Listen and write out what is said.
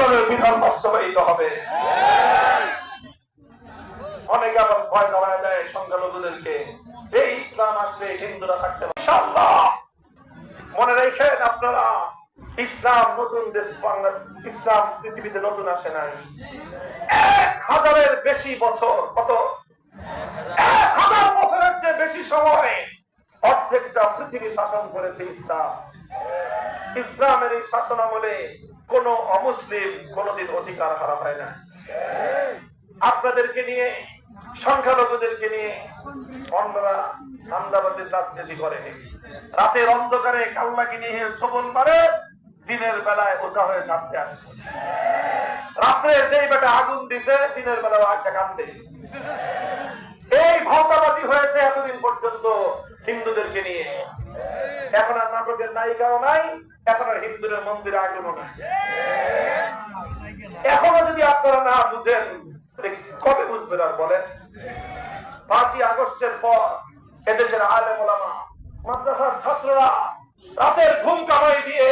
কোরআনের বিধান বাস্তবায়িত হবে। অনেকে আবার ভয় দেওয়া দেয় সংখ্যালঘুদেরকে, এই ইসলাম আসলে হিন্দুরা থাকতে পারে। ইনশাআল্লাহ মনে রেখেন আপনারা, ইসলাম নতুন দেশ, বাংলা ইসলাম পৃথিবীতে নতুন আসে নাই। 1000-এর বেশি বছর, কত 1000 বছরের চেয়ে বেশি সময় অর্ধেকটা পৃথিবী শাসন করেছে ইসলাম। ইসলামের এই শাসন আমলে কোন অমুসলিম কোনদিন অধিকার হারা হয় না। আপনাদেরকে নিয়ে, সংখ্যালঘুদেরকে নিয়ে অন্যরা ধান্দাবাজির রাজনীতি করে। রাতের অন্ধকারে কাল্লাকে নিয়ে সবল মারে, দিনের বেলায় ওঝা হয়ে কাঁদতে আসে। রাত্রে যেই বেটা আগুন দিছে, দিনের বেলায় আটটা কাঁদতে। এই ভাওতাবাজি হয়েছে এতদিন পর্যন্ত হিন্দুদেরকে নিয়ে। এখন আর নাটকের নায়িকাও নাই, এখন আর হিন্দুদের মন্দিরে আগুনও নাই। এখনো যদি আপনারা না বুঝেন, কবে বুঝবেন আর বলেন? 5ই আগস্টের পর এদেশের আলেম ওলামা, মাদ্রাসার ছাত্ররা রাতের ঘুম কামাই দিয়ে